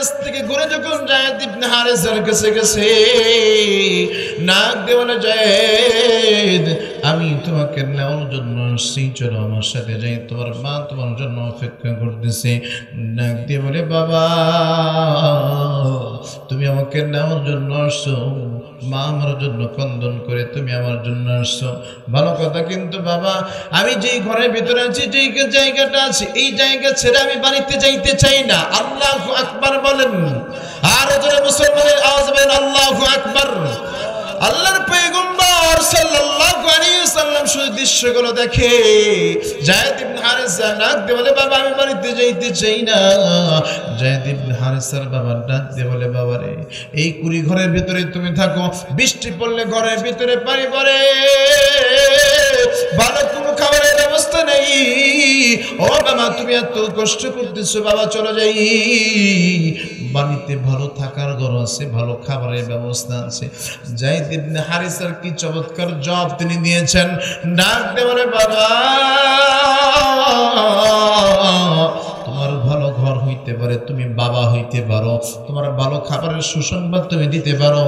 কাছ থেকে ঘুরে যখন যায়েদ ইবনে হারেসার কাছে গেছে, নাক দিয়ে বলে, যায়েদ আমি তোমাকে নেওয়ার জন্য আসছি, চলো আমার সাথে যাই, তোমার মা তোমার জন্য অপেক্ষা করতেছে। নাক দিয়ে বলে, বাবা তুমি আমাকে নেওয়ার জন্য আসছো, মা আমার জন্য ক্রন্দন করে তুমি আমার জন্য আসছো, ভালো কথা, কিন্তু বাবা আমি যেই ঘরের ভিতরে আছি, যেই জায়গাটা আছে, এই জায়গা ছেড়ে আমি বাড়িতে যাইতে চাই না। আল্লাহু আকবার বলেন, আর যারা মুসলমানের আওয়াজ বলেন আল্লাহু আকবার। আল্লাহর পয়গম্বর সাল্লাল্লাহু আলাইহি ওয়াসাল্লাম শুধু দৃশ্যগুলো দেখে। যায়েদ ইবনে হারেসা ডাক দিয়ে বলে, বাবা আমি বাড়িতে যাইতে চাই না। যায়েদ ইবনে হারেসার বাবা ডাক দিয়ে বলে, বাবা রে এই কুড়ি ঘরের ভিতরে তুমি থাকো, বৃষ্টি পড়লে ঘরের ভিতরে পানি পড়ে, ভালো কোনো খাবারের ব্যবস্থা নেই। ও বাবা তুমি এত কষ্ট করতেছো, বাবা চলে যাই, বাড়িতে ভালো থাকার ঘর আছে, ভালো খাবারের ব্যবস্থা আছে। যায়েদ ইবনে হারেসার কি চমৎকার জবাব তিনি দিয়েছেন। ডাক দিয়ে বলে, বাবা তোমার ভালো ঘর হইতে পারে, তুমি বাবা হইতে পারো, তোমার ভালো খাবারের সুসংবাদ তুমি দিতে পারো,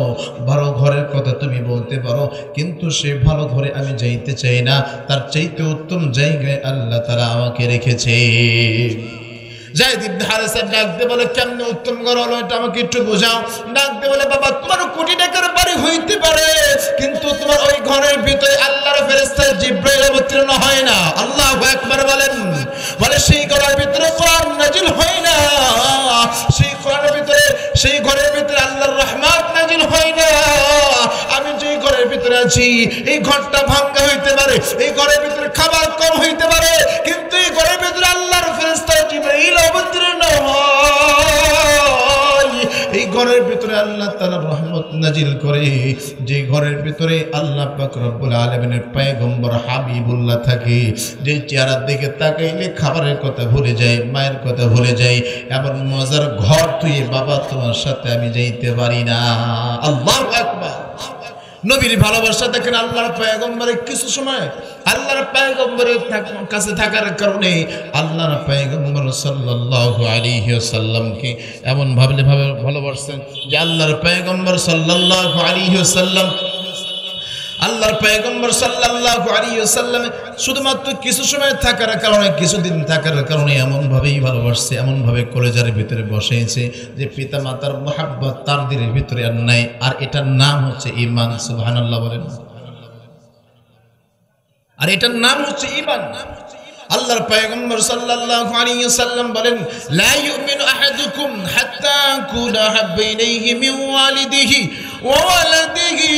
ভালো ঘরের কথা তুমি বলতে পারো, কিন্তু সে ভালো ঘরে আমি যাইতে চাই না, তার চাইতে উত্তম জায়গায় আল্লাহ তাআলা আমাকে রেখেছে। যায়েদ ইবনে হারেসা ডাক দিয়ে বলে, কেমনে উত্তম ঘর হলো এটা আমাকে একটু বোঝাও। ডাক দিয়ে বলে, বাবা তোমার কোটি টাকার বাড়ি হইতে পারে, কিন্তু তোমার ওই ঘরের ভিতরে আল্লাহর ফেরেশতা জিবরাইল অবতীর্ণ হয় না। আল্লাহু আকবার বলেন। বলে সেই ঘরের ভিতরে কোরআন নাজিল হয় না, সেই কোরআনের ভিতরে, সেই ঘরের ভিতরে আল্লাহর রহমত নাজিল হয় না। আমি যেই ঘরের ভিতরে আছি এই ঘরটা ভাঙা হইতে পারে, এই ঘরের ভিতরে খাবার কম হইতে পারে, কিন্তু এই ঘরের ভিতরে আল্লাহর ফেরেশতা জিবরাইল অবতীর্ণ হয়। এই ঘরের ভিতরে আল্লাহ তাআলা রহমত নাজিল করে, যে ঘরের ভিতরে আল্লাহ পাক রব্বুল আলামিনের পয়গম্বর হাবিবুল্লাহ থাকে, যে চেহারার দিকে তাকাইলে খাবারের কথা ভুলে যায়, মায়ের কথা ভুলে যায়, এমন মজার ঘর তুই বাবা তোমার সাথে আমি যাইতে পারি না। আল্লাহু আকবার। নবীর ভালোবাসা দেখেন, আল্লাহর পয়গম্বরের কিছু সময় আল্লাহর পয়গম্বরের কাছে থাকার কারণে আল্লাহর পয়গম্বর সাল্লাল্লাহু আলাইহি ওয়াসাল্লামকে এমন ভাবে ভালোবাসেন যে আল্লাহর পয়গম্বর সাল্লাল্লাহু আলাইহি ওয়াসাল্লাম, আল্লাহর পয়গম্বর সাল্লাল্লাহু আলাইহি ওয়াসাল্লাম শুধুমাত্র কিছু সময় থাকার কারণে, কিছুদিন থাকার কারণে এমন ভাবেই ভালোবাসছে, এমন ভাবে কলেজার ভিতরে বসেছে যে পিতা মাতার মুহাব্বত তার দিলের ভিতরে আর নাই। আর এটার নাম হচ্ছে ঈমান। সুবহানাল্লাহ বলেন। আর এটার নাম হচ্ছে ঈমান। আল্লাহর পয়গম্বর সাল্লাল্লাহু আলাইহি ওয়াসাল্লাম বলেন, লা ইউমিনু আহাদুকুম হাত্তা আকুনা হাব্বা ইলাইহি মিন ওয়ালিদিহি ওয়া ওয়ালাদিহি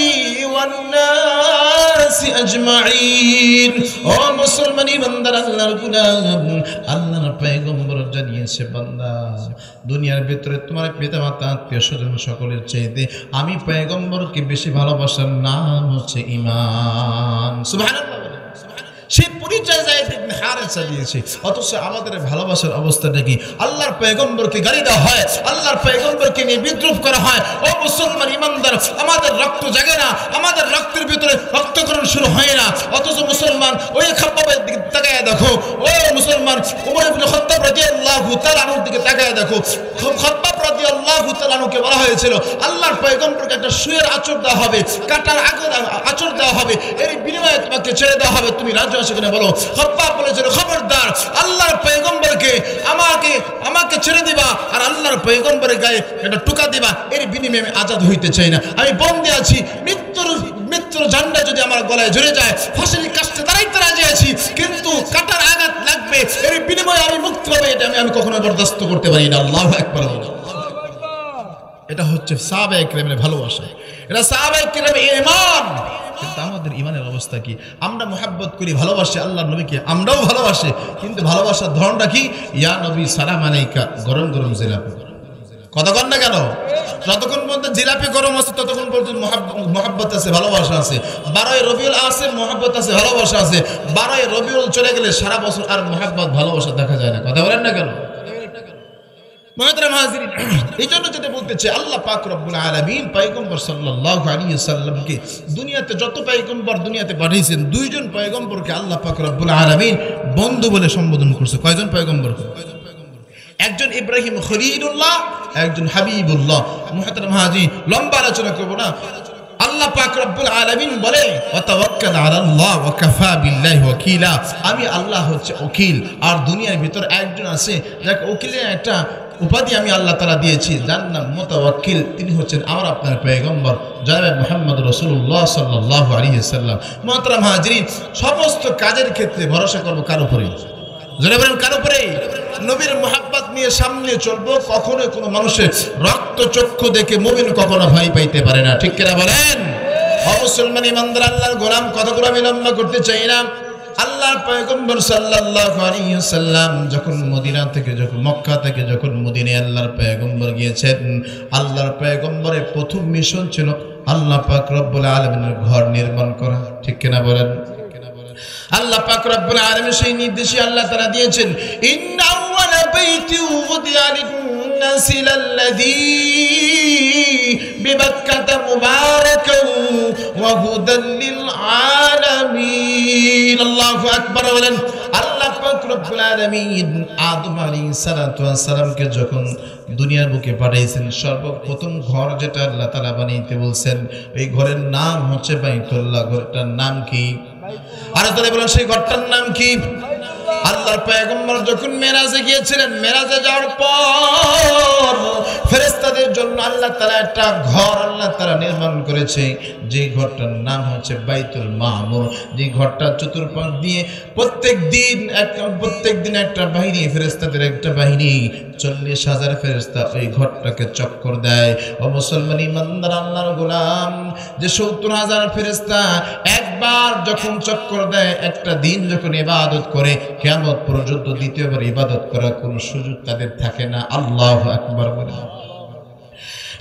ওয়ান নাসি আজমাইন। ও মুসলমান ইমানদার আল্লাহর গোলাম, আল্লাহর পয়গম্বর জানিয়েছে, বান্দা দুনিয়ার ভিতরে তোমার পিতামাতা আত্মীয় স্বজন সকলের চাইতে আমি পয়গম্বরকে বেশি ভালোবাসার নাম হচ্ছে ঈমান। সুবহানাল্লাহ। সেই পরিচয় যায়েদ ইবনে হারেসা দিয়েছে, অথচ আমাদের ভালোবাসার অবস্থাটা কি? আল্লাহর পয়গম্বরকে গালি দেওয়া হয়, আল্লাহর পয়গম্বরকে নিয়ে বিদ্রুপ করা হয়। ও মুসলমান ইমানদার, আমাদের রক্ত জাগে না, আমাদের রক্তের ভিতরে রক্তকরণ শুরু হয় না, অথচ মুসলমান ওই খাব্বাবের দিকে তাকায় দেখো, ও মুসলমান ওমর ইবনে খাত্তাব রাদিয়াল্লাহু তাআলা আনহুর দিকে তাকায় দেখো। খাব্বাব রাদিয়াল্লাহু তাআলা আনহুকে বলা হয়েছিল আল্লাহর পয়গম্বরকে একটা সুয়ের আঁচড় দেওয়া হবে, কাঁটার আঁচড় দেওয়া হবে, এর বিনিময়ে তোমাকে ছেড়ে দেওয়া হবে, তুমি রাজি আছো কিনা বলো। খাব্বাব বলেছিল, খবরদার আল্লাহর পয়গম্বরকে আমাকে ছেড়ে দিবা আর আল্লাহর পয়গম্বরের গায়ে একটা টুকা দিবা, এর বিনিময়ে আমি আজাদ হইতে চাই না। আমি বন্দী আছি, মৃত্যুর ঝান্ডা যদি আমার গলায় ঝরে যায় ফাঁসির কাস্টে দাঁড়াইতে রাজি আছি, কিন্তু কাটার আঘাত লাগবে, এর বিনিময়ে আমি মুক্তি পাবো, এটা আমি কখনো বরদাস্ত করতে পারি না। আল্লাহু আকবার। এটা হচ্ছে সাহাবায়ে কেরামের ভালোবাসা, এটা সাহাবায়ে কেরামের ঈমান। কিন্তু আমাদের ঈমানের অবস্থা কি? আমরা মুহাব্বত করি, ভালোবাসি আল্লাহর নবীকে, আমরাও ভালোবাসি, কিন্তু ভালোবাসার ধরনটা কি? ইয়া নবী সালাম আলাইকা, গরম গরম জিলাপি। কতক্ষণ না কেন? যতক্ষণ পর্যন্ত জিলাপি গরম আছে ততক্ষণ পর্যন্ত মুহাব্বত আছে, ভালোবাসা আছে। 12 রবিউল আছে, মুহাব্বত আছে, ভালোবাসা আছে। 12 রবিউল চলে গেলে সারা বছর আর মুহাব্বত ভালোবাসা দেখা যায় না। কথা বলেন না কেন? এই জন্য যেটা বলতে চাই, আল্লাহ পাক রব্বুল আলামিন পয়গম্বর সাল্লাল্লাহু আলাইহি ওয়াসাল্লামকে দুনিয়াতে যত পয়গম্বর দুনিয়াতে পাঠিয়েছেন, দুইজন পয়গম্বরকে আল্লাহ পাক রব্বুল আলামিন বন্ধু বলে সম্বোধন করছে। কয়জন পয়গম্বরকে? একজন ইব্রাহিম খলিলুল্লাহ, একজন হাবিবুল্লাহ। মুহতারাম হাজী, লম্বা আলোচনা করব না। আল্লাহ পাক রব্বুল আলামিন বলে ওয়া তাওয়াক্কাল আলাল্লাহ ওয়া কাফা বিল্লাহি ওয়াকিলা, আমি আল্লাহ হচ্ছে ওকিল। আর দুনিয়ার ভিতর একজন আছে যাকে ওকিলের একটা উপাধি আমি আল্লাহ তাআলা দিয়েছি, যার নাম মুতাওয়াক্কিল। তিনি হচ্ছেন আমার আপনার পয়গম্বর জনাব মুহাম্মদ রাসূলুল্লাহ সাল্লাল্লাহু আলাইহি ওয়াসাল্লাম। মুহতারাম হাজরিন, সমস্ত কাজের ক্ষেত্রে ভরসা করব কার উপরে? জোরে বলেন কার উপরে? নবীর মুহাব্বত নিয়ে সামনে চলবো। কখনো কোনো মানুষের রক্ত চক্ষু দেখে মুমিন কখনো ভয় পাইতে পারে না, ঠিক কিনা বলেন? মুসলমান ইমানদার আল্লাহর গোলাম, কথাগুলো আমি লম্বা করতে চাই না। আল্লাহর পয়গম্বর সাল্লাল্লাহু আলাইহি ওয়াসাল্লাম যখন মদিনা থেকে, যখন মক্কা থেকে যখন মদিনায় আল্লাহর পয়গম্বর গিয়েছেন, আল্লাহর পয়গম্বরের প্রথম মিশন ছিল আল্লাহ পাক রব্বুল আলামিনের ঘর নির্মাণ করা, ঠিক কিনা বলেন? আল্লাহ পাক রব্বুল আলামিন সেই নির্দেশই আল্লাহ তাআলা দিয়েছেন, ইন্না আউওয়ালা বাইতি উযিয়া লিন-নাসি লাল্লাযী বিবাক্কাতা মুবারাকান ওয়া হুদাল লিল আলামিন। আল্লাহু আকবার বলেন। আল্লাহ পাক রব্বুল আলামিন আদম আলাইহিস সালাতু ওয়াস সালামকে যখন দুনিয়ার বুকে পাঠিয়েছেন, সর্বপ্রথম ঘর যেটা আল্লাহ তাআলা বানাইতে বলছেন, এই ঘরের নাম হচ্ছে বাইতুল্লাহ। ঘরটার নাম কি? আর তাহলে বলেন সেই ঘরটার নাম কি? আল্লাহর পয়গম্বর যখন মেরাজে গিয়েছিলেন, মেরাজে যাওয়ার পর ফেরেশতাদের জন্য আল্লাহ তাআলা একটা ঘর আল্লাহ তাআলা নির্মাণ করেছে, যে ঘরটার নাম হচ্ছে বাইতুল মামুর। যে ঘরটা চতুর্পাশ দিয়ে প্রত্যেক দিন একটা বাহিনী, ফেরেশতাদের একটা বাহিনী 40,000 ফেরেশতা ওই ঘরটাকে চক্কর দেয়। ও মুসলমান ইমানদার আল্লাহর গোলাম, যে 70,000 ফেরেশতা একবার যখন চক্কর দেয়, একটা দিন যখন ইবাদত করে, কিয়ামত পর্যন্ত দ্বিতীয়বার ইবাদত করার কোনো সুযোগ তাদের থাকে না। আল্লাহু আকবার বলে।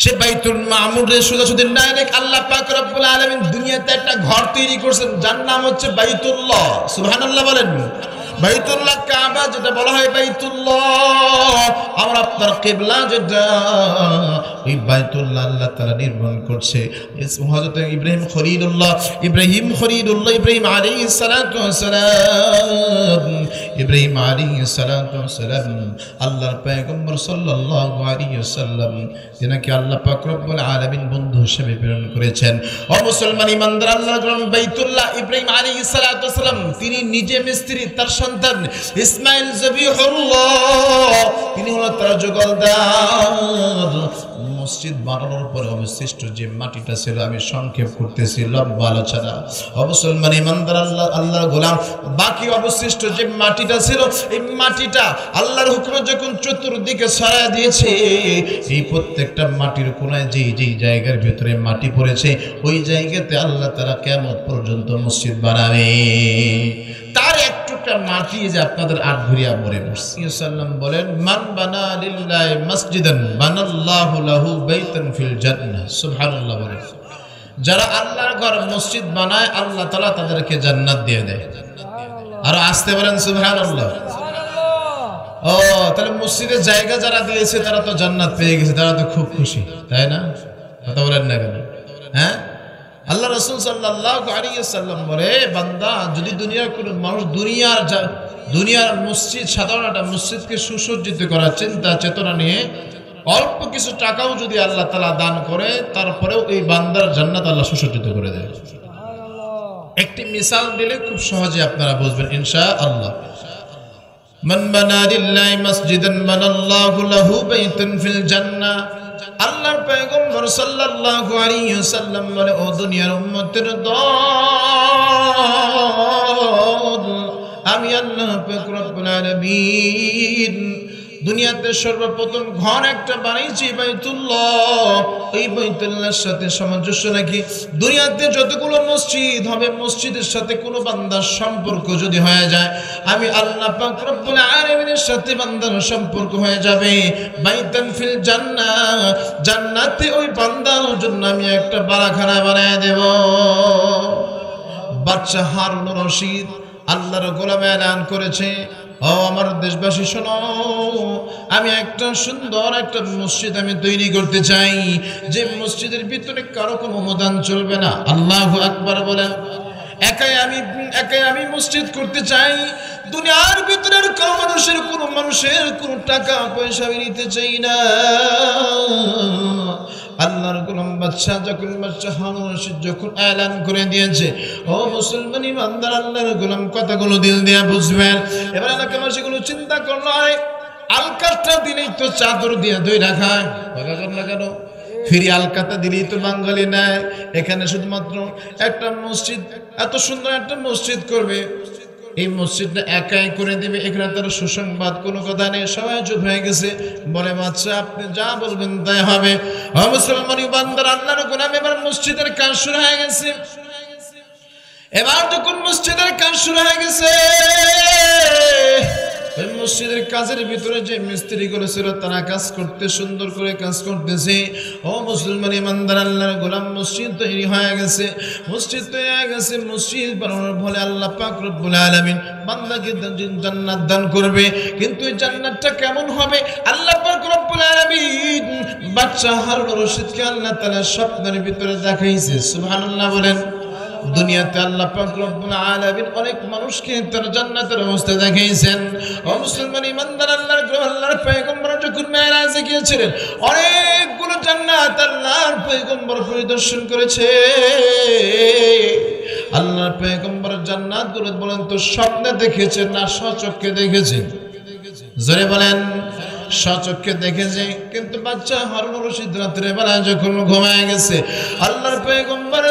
সে বাইতুল মামুরের সোজাসুজি ডাইরেক্ট আল্লাহ পাক রব্বুল আলামিন দুনিয়াতে একটা ঘর তৈরি করেছেন, যার নাম হচ্ছে বাইতুল্লাহ। সুবহানাল্লাহ বলেন। বাইতুল্লাহ, কাবা যেটা বলা হয় বাইতুল্লাহ, আমরা আপনার কিবলা যেটা, ওই বাইতুল্লাহ আল্লাহ তাআলা নির্মাণ করছে। হযরত ইব্রাহিম খলিলুল্লাহ ইব্রাহিম আলাইহিস সালাতু ওয়াস সালাম আল্লাহর পয়গম্বর সাল্লাল্লাহু আলাইহি ওয়াসাল্লাম, যিনাকে আল্লাহ পাক রব্বুল আলামিন বন্ধু হিসেবে প্রেরণ করেছেন। ও মুসলমান ইমানদার আল্লাহর গোলাম, বাইতুল্লাহ ইব্রাহিম আলাইহিস সালাতু ওয়াস সালাম তিনি নিজে মিস্ত্রি, তার সন্তান ইসমাইল জবিহুল্লাহ তিনি হলো তার যুগলদার। মসজিদ বানানোর পরে অবশিষ্ট যে মাটিটা ছিল, আমি সংক্ষেপ করতেছি, লম্বা আলোচনা। মুসলমান ইমানদার আল্লাহর গোলাম, বাকি অবশিষ্ট যে মাটিটা ছিল, এই মাটিটা আল্লাহর হুকুমে যখন চতুর্দিকে ছড়ায় দিয়েছে, এই প্রত্যেকটা মাটির কোনায় যেই জায়গার ভিতরে মাটি পড়েছে, ওই জায়গাতে আল্লাহ তাআলা কিয়ামত পর্যন্ত মসজিদ বানাবে। তার একটুটা মাটি যে আপনাদের আটঘরিয়া মরে পড়ছে। সাল্লাম বলেন, মান বানা লিল্লাহি মসজিদান বানাল্লাহু লাহু বাইতান ফিল জান্নাহ। সুবহানাল্লাহ বলেন। যারা আল্লাহর ঘর মসজিদ বানায়, আল্লাহ তাআলা তাদেরকে জান্নাত দিয়ে দেয়। আর আসতে বলেন সুবহানাল্লাহ। ও তাহলে মসজিদের জায়গা যারা দিয়েছে তারা তো জান্নাত পেয়ে গেছে, তারা তো খুব খুশি, তাই না? কথা বলেন না কেন? হ্যাঁ, আল্লাহ রাসূল সাল্লাল্লাহু আলাইহি ওয়াসাল্লাম বলে, বান্দা যদি দুনিয়ার কোনো মানুষ দুনিয়ার মসজিদ, সাধারণ একটা মসজিদকে সুসজ্জিত করার চিন্তা চেতনা নিয়ে অল্প কিছু টাকাও যদি আল্লাহ তাআলা দান করে, তারপরেও এই বান্দার জান্নাত আল্লাহ সুসজ্জিত করে দেয়। একটি মিসাল দিলে খুব সহজে আপনারা বুঝবেন ইনশাআল্লাহ। মান বানা লিল্লাহি মসজিদান বানাল্লাহু লাহু বাইতান ফিল জান্নাহ। আল্লাহর পয়গম্বর সাল্লাল্লাহু আলাইহি ওয়াসাল্লাম বলে, ও দুনিয়ার উম্মতের দল, আমি আল্লাহ পাক রব্বুল আলামিন দুনিয়াতে সর্বপ্রথম ঘর একটা বানাইছি বাইতুল্লাহ। এই বাইতুল্লাহর সাথে সামঞ্জস্য রাখি দুনিয়াতে যতগুলো মসজিদ হবে, মসজিদের সাথে কোনো বান্দার সম্পর্ক যদি হয়ে যায়, আমি আল্লাহ পাক রব্বুল আলামিনের সাথে বান্দার সম্পর্ক হয়ে যাবে। বাইতান ফিল জান্নাহ, জান্নাতে ওই বান্দার জন্য আমি একটা বাড়াখানা বানায় দেব। বাদশা হারুন রশিদ আল্লাহর গোলাম এলান করেছে, ও আমার দেশবাসী শোনো, আমি একটা সুন্দর একটা মসজিদ আমি তৈরি করতে চাই, যে মসজিদের ভিতরে কারো কোনো অনুদান চলবে না। আল্লাহু আকবার বলেন। একাই আমি মসজিদ করতে চাই, দুনিয়ার ভিতরের কোনো মানুষের কোনো টাকা পয়সা আমি নিতে চাই না। আল্লাহর গোলাম বাদশাহ হারুন রশিদ যখন এলান করে দিয়েছে, ও মুসলমান ইমানদার আল্লাহর গোলাম কথাগুলো দিল দিয়া বুঝবেন। এবার এলাকাবাসীগুলো চিন্তা করলো, আলকাতটা দিলেই তো চাদর দিয়ে ধুই রাখায়, কেন ফিরি আলকাতা দিলেই তো বাঙালি নেয়। এখানে শুধুমাত্র একটা মসজিদ, এত সুন্দর একটা মসজিদ করবে, এই মসজিদটা একাই করে দিবে, এখানে তার সুসংবাদ কোনো কথা নেই। সবাই চুপ হয়ে গেছে। বলে বাচ্চা আপনি যা বলবেন তাই হবে। মুসলমান বান্দার আল্লাহর গোলাম, এবার মসজিদের কাজ শুরু হয়ে গেছে। এবার যখন মসজিদের কাজ শুরু হয়ে গেছে, ওই মসজিদের কাজের ভিতরে যে মিস্ত্রিগুলো ছিল তারা কাজ করতে, সুন্দর করে কাজ করতেছে। ও মুসলমান ইমানদার আল্লাহর গোলাম, মসজিদ তৈরি হয়ে গেছে। মসজিদ তৈরি হয়ে গেছে, মসজিদ বানানোর ফলে আল্লাহ পাক রব্বুল আলামিন বান্দাকে জান্নাত দান করবে। কিন্তু এই জান্নাতটা কেমন হবে? আল্লাহ পাক রব্বুল আলামিন বাদশা হারুন রশিদকে আল্লাহ তাআলা স্বপ্নের ভিতরে দেখাইছে। সুবহানাল্লাহ বলেন। দুনিয়াতে আল্লাহ পাক রব্বুল আলামিন অনেক মানুষকে তার জান্নাতের অবস্থা দেখাইছেন। ও মুসলমান ইমানদার আল্লাহর পয়গম্বর যখন মেরাজে গিয়েছিলেন, অনেকগুলো জান্নাত আল্লাহর পয়গম্বর পরিদর্শন করেছে। আল্লাহর পয়গম্বর জান্নাতগুলো বলেন তো স্বপ্নে দেখেছেন না স্বচক্ষে দেখেছেন? জোরে বলেন। স্বচক্ষে দেখেছে। কিন্তু বাচ্চা হারুন রশিদ রাত্রে বেলা যখন ঘুমায় গেছে, আল্লাহর পয়গম্বর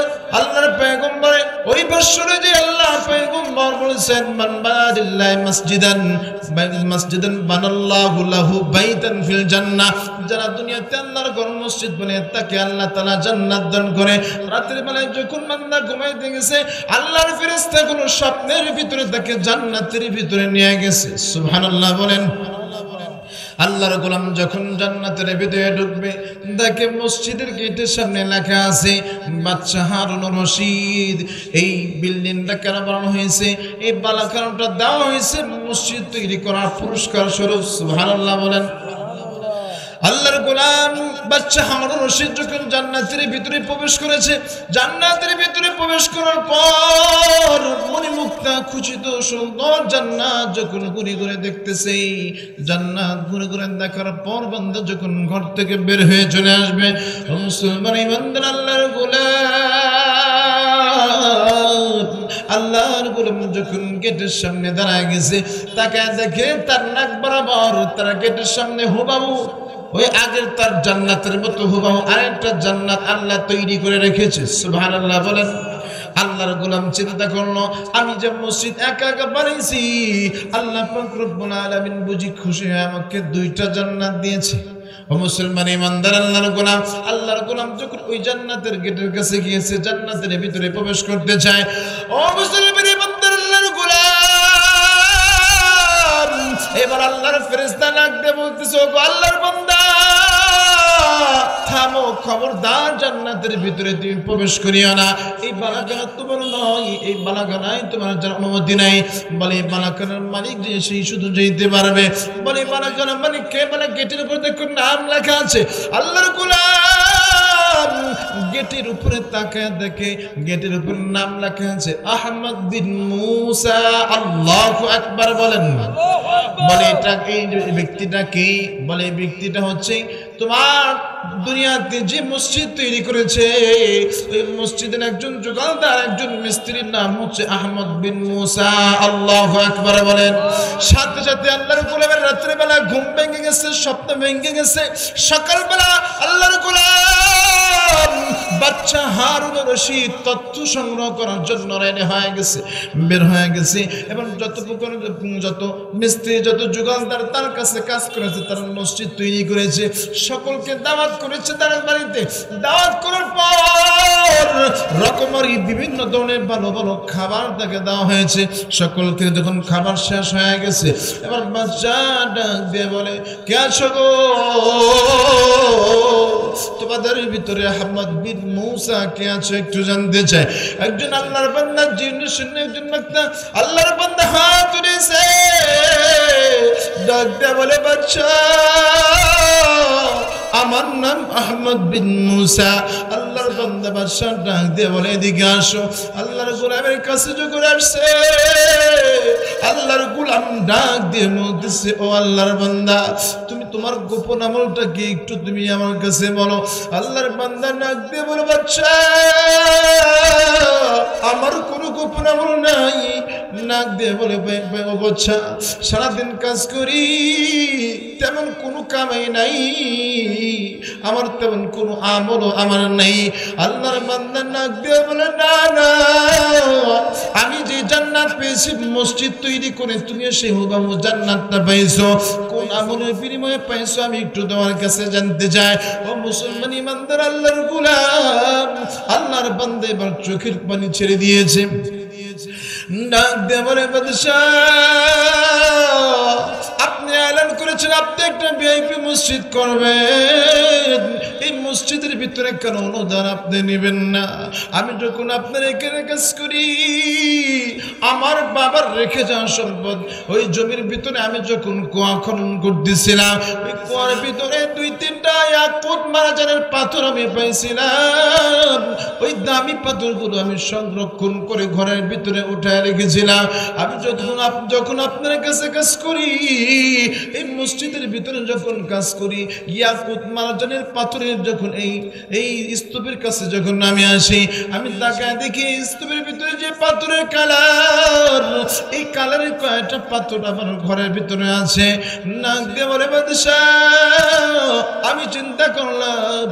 ওই বৎসরে যে আল্লাহর পয়গম্বর বলেছেন, মান বানালিল্লাহি মাসজিদান বানাল্লাহু লাহু বাইতান ফিল জান্নাহ, যারা দুনিয়াতে আল্লাহর ঘর মসজিদ বানিয়ে তাকে আল্লাহ তাআলা জান্নাত দান করে। রাতের বেলায় যখন বান্দা ঘুমাইতে গেছে, আল্লাহর ফেরেশতাগুলো স্বপ্নের ভিতরে তাকে জান্নাতের ভিতরে নিয়ে গেছে। সুবহানাল্লাহ বলেন। আল্লাহর গোলাম যখন জান্নাতের ভিতরে ঢুকবে, দেখে মসজিদের গেটের সামনে লেখা আছে বাদশা হারুন রশিদ। এই বিল্ডিংটা কেন বানানো হয়েছে? এই বালাখানাটা দেওয়া হয়েছে মসজিদ তৈরি করার পুরস্কার স্বরূপ। সুবহানাল্লাহ বলেন। আল্লাহর গোলাম বাদশা হারুন রশিদ যখন জান্নাতের ভিতরে প্রবেশ করেছে, জান্নাতের ভিতরে প্রবেশ করার পর মণিমুক্তা খুচিত সুন্দর জান্নাত যখন ঘুরে ঘুরে দেখতেছে, জান্নাত ঘুরে ঘুরে দেখার পর বান্দা যখন ঘর থেকে বের হয়ে চলে আসবে, মুসলমান ইমানদার আল্লাহর গোলাম, আল্লাহর গোলাম যখন গেটের সামনে দাঁড়ায় গেছে, তাকে দেখে তার নাক বরাবর তার গেটের সামনে হুবাহু ওই আগের তার জান্নাতের মতো হুবাহু আরেকটা জান্নাত আল্লাহ তৈরি করে রেখেছে। সুবহানাল্লাহ বলেন। আল্লাহর গোলাম চিন্তা করলো, আমি যে মসজিদ একা একা বানাইছি, আল্লাহ পাক রব্বুল আলামিন বুঝি খুশি হয়ে আমাকে দুইটা জান্নাত দিয়েছে। ও মুসলমান ইমানদার আল্লাহর গোলাম যখন ওই জান্নাতের গেটের কাছে গিয়েছে, জান্নাতের ভিতরে প্রবেশ করতে চায়, ও মুসলমান ইমানদার আল্লাহর গোলাম এবার আল্লাহর ফেরেশতা ডাক দিয়ে বলতেছে, ও আল্লাহর বান্দা থামো, খবরদার জান্নাতের ভিতরে তুমি প্রবেশ করিও না। এই বালাখানা তোমার নয়, এই বালাখানায় তোমার অনুমতি নাই। বলে বালাখানার মালিক যে সেই শুধু যেতে পারবে। বলে বালাখানার মালিক কে? বলে গেটের উপর দেখুন নাম লেখা আছে। আল্লাহর গোলাম গেটের উপরে তাকায় দেখে গেটের উপর নাম লেখা আছে আহমদ বিন মুসা। আল্লাহু আকবার বলেন। বলে এটা এই ব্যক্তিটা কে? বলে এই ব্যক্তিটা হচ্ছে তোমার দুনিয়াতে যে মসজিদ তৈরি করেছে, ওই মসজিদের একজন যোগালদার, একজন মিস্ত্রির নাম হচ্ছে আহমদ বিন মুসা। আল্লাহু আকবার বলেন। সাথে সাথে আল্লাহর গোলামের রাত্রে বেলা ঘুম ভেঙে গেছে, স্বপ্ন ভেঙে গেছে। সকালবেলা আল্লাহর গোলাম বাদশা হারুন রশিদ তথ্য সংগ্রহ করার জন্য রেডি হয়ে গেছে, বের হয়ে গেছে। এবং যত মিস্ত্রি, যত যোগালদার তার কাছে কাজ করেছে, তার মসজিদ তৈরি করেছে, সকলকে দাওয়াত করেছে তার বাড়িতে। দাওয়াত করার পর রকমারি বিভিন্ন ধরনের ভালো ভালো খাবার তাকে দেওয়া হয়েছে। সকলকে যখন খাবার শেষ হয়ে গেছে, এবার বাদশা ডাক দিয়ে বলে, কে আছো গো? তোমাদের ভিতরে আহমদ বিন মুসা কে আছে একটু জানতে চাই। একজন আল্লাহর বান্দা জিন্নের শুনে একজন বান্দা আল্লাহর বান্দা হাত উঠেছে, ডাক দিয়ে বলে, বাদশা আমার নাম আহমদ বিন মুসা। আল্লাহর বান্দা বাদশা ডাক দিয়ে বলে এদিকে আসো। আল্লাহর গোলামের কাছে যখন আসছে আল্লাহর গোলাম ডাক দিয়ে বলতেছে ও আল্লাহর বান্দা তুমি তোমার গোপন আমলটা কি একটু তুমি আমার কাছে বলো। আল্লাহর বান্দা ডাক দিয়ে বলে বাদশা আমার কোনো গোপন আমল নাই। নাক দিয়ে বলে ও বাদশা সারাদিন কাজ করি তেমন কোনো কামাই নাই, আমার তেমন কোনো আমলও আমার নাই। আল্লাহর বান্দা নাক দিয়ে বলে না না আমি যে জান্নাত পেয়েছি মসজিদ তৈরি করে তুমিও সেই হুবহু জান্নাতটা পাইছো, কোন আমলের বিনিময়ে পাইছো আমি একটু তোমার কাছে জানতে চাই। ও মুসলমান ইমানদার আল্লাহর গোলাম আল্লাহর বান্দা এবার চোখের পানি ছেড়ে দিয়েছে। ডাক দিয়ে বলে বাদশা আপনি এলান করেছেন আপনি একটা ভিআইপি মসজিদ করবেন, এই মসজিদের ভিতরে কেন অনুদান আপনি নেবেন না? আমি যখন আপনার এখানে কাজ করি আমার বাবার রেখে যাওয়া সম্পদ ওই জমির ভিতরে আমি যখন কুয়া খনন করতেছিলাম ওই কুয়ার ভিতরে 2-3টা ইয়াকুত মারাজানের পাথর আমি পাইছিলাম, ওই দামি পাথরগুলো আমি সংরক্ষণ করে ঘরের ভিতরে উঠায় রেখেছিলাম। আমি যখন আপনার কাছে কাজ করি এই মসজিদের ভিতরে যখন কাজ করি ইয়াকুত মারাজানের পাথরের যখন এই স্তূপের কাছে যখন আমি আসি আমি তাকায় দেখি স্তূপের ভিতরে যে পাথরের কালার এই কালারের কয়েকটা পাথর আমার ঘরের ভিতরে আছে। নাক দিয়ে বলে বাদশা আমি চিন্তা করলাম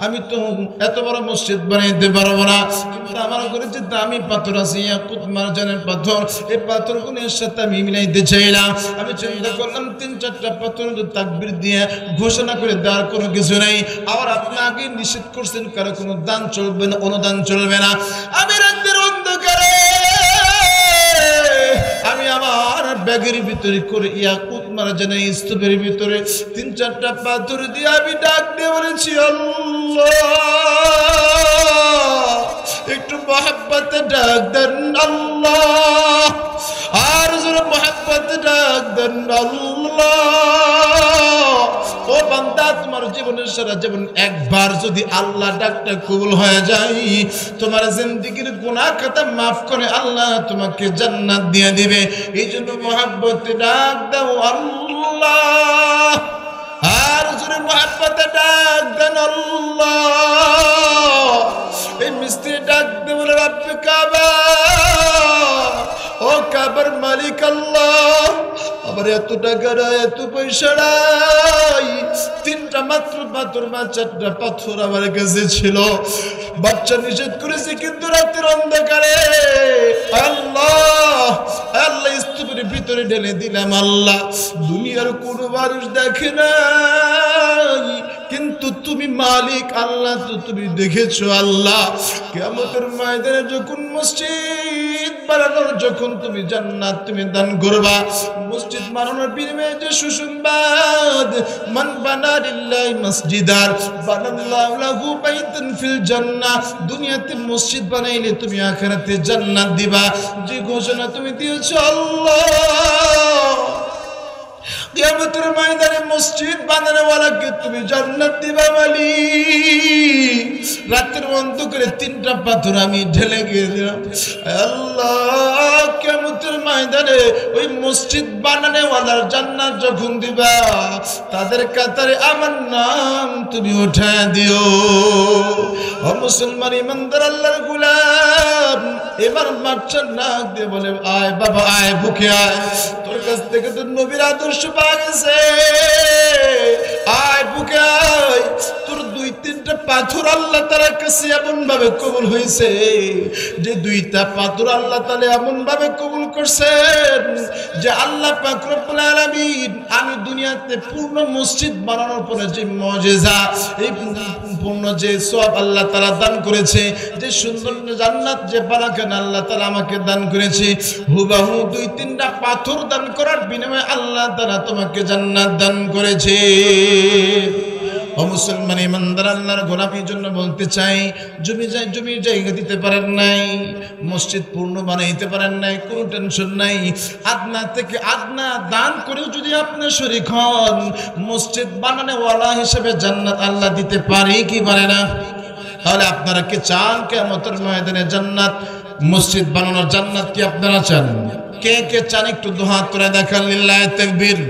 আমি তো এত বড় মসজিদ বানাইতে পারবো না, কিন্তু আমার ঘরে যে দামি পাথর আছে ইয়াকুত মারজানের পাথর এই পাথরগুলোর সাথে আমি মিলাইতে চাইলাম। আমি চিন্তা করলাম 3-4টা পাথর তাকবীর দিয়ে ঘোষণা করে দেওয়ার কোনো কিছু নেই। আবার আপনি আগে নিষেধ করছেন কারো কোনো দান চলবে না অনুদান চলবে না। আমি রাতের অন্ধকারে আমি আমার ব্যাগের ভিতরে করে ইয়াকুত মারজানের স্তূপের ভিতরে 3-4টা পাথর দিয়ে আমি ডাক দিয়ে বলেছি আল্লাহ একটু মহব্বতে ডাক দেন আল্লাহ, আর জোরে মহব্বতে ডাক দেন আল্লাহ। ও বান্দা তোমার জীবনের সারা জীবন একবার যদি আল্লাহ ডাকটা কবুল হয়ে যায় তোমার জিন্দেগীর গুনাহ খাতা মাফ করে আল্লাহ তোমাকে জান্নাত দিয়ে দিবে। এই জন্য মহব্বতে ডাক দাও আল্লাহ, আর জোরে মহব্বতে ডাক দেন আল্লাহ। এই মিস্ত্রি ডাক দিয়ে বলে রব্বে কাবা ও কাবার মালিক আল্লাহ আমার এত টাকা এত পয়সা নাই, 3টা মাত্র পাথর বা 4টা পাথর আমার কাছে ছিল, বাচ্চা নিষেধ করেছে কিন্তু রাতের অন্ধকারে আল্লাহ আল্লাহ স্তূপের ভিতরে ঢেলে দিলাম আল্লাহ। দুনিয়ার কোনো মানুষ দেখে নাই কিন্তু তুমি মালিক আল্লাহ তো তুমি দেখেছো আল্লাহ। কিয়ামতের ময়দানে যখন মসজিদ বানানোর যখন তুমি জান্নাত তুমি দান করবা মসজিদ বানানোর বিনিময়ে যে সুসংবাদ মান বানা লিল্লাহি মাসজিদার বানাল্লাহু লাহু বাইতান ফিল জান্নাহ, দুনিয়াতে মসজিদ বানাইলে তুমি আখিরাতে জান্নাত দিবা যে ঘোষণা তুমি দিয়েছো আল্লাহ। কিয়ামতের ময়দানে মসজিদ বানানোওয়ালাকে তুমি জান্নাত দিবা মালিক। রাতের অন্ধকারে 3টা পাথর আমি ঢেলে গেলাম আল্লাহ। কিয়ামতের ময়দানে ওই মসজিদ বানানোওয়ালার জান্নাত যখন দিবা তাদের কাতারে আমার নাম তুমি উঠায় দিও। ও মুসলমান ইমানদার আল্লাহর গোলাম এবার বাচ্চার নাক দিয়ে বলে আয় বাবা আয় বুকে আয়, তোর কাছ থেকে তো নবীর আদর্শ পাওয়া গেছে, আয় বুকে আয়। তোর 2-3টা পাথর আল্লাহ তাআলার কাছে এমন ভাবে কবুল হয়েছে যে 2টা পাথর আল্লাহ তাআলা এমন ভাবে কবুল করছেন যে আল্লাহ পাক রব্বুল আলামিন আমি দুনিয়াতে পূর্ণ মসজিদ বানানোর পরে যে মুজিজা এই পূর্ণ যে সওয়াব আল্লাহ তাআলা দান করেছে, যে সুন্দর জান্নাত যে বারাকাত আল্লাহ তাআলা আমাকে দান করেছে, হুবহু 2-3টা পাথর দান করার বিনিময়ে আল্লাহ তাআলা তোমাকে জান্নাত দান করেছে। ও ও মুসলমান ইমানদার আল্লাহর গোলামীর জন্য বলতে চাই, জমির জায়গা দিতে পারেন নাই, মসজিদ পূর্ণ বানাইতে পারেন নাই, কোনো টেনশন নাই। আদনা থেকে আদনা দান করেও যদি আপনি শরীক হন, মসজিদ বানানোওয়ালা হিসেবে জান্নাত আল্লাহ দিতে পারে কি পারে না? তাহলে আপনারা কি চান কিয়ামতের ময়দানে জান্নাত, মসজিদ বানানোর জান্নাত কি আপনারা চান? কে কে চান একটু দুহাত করে দেখান, লিল্লাহি তাকবীর।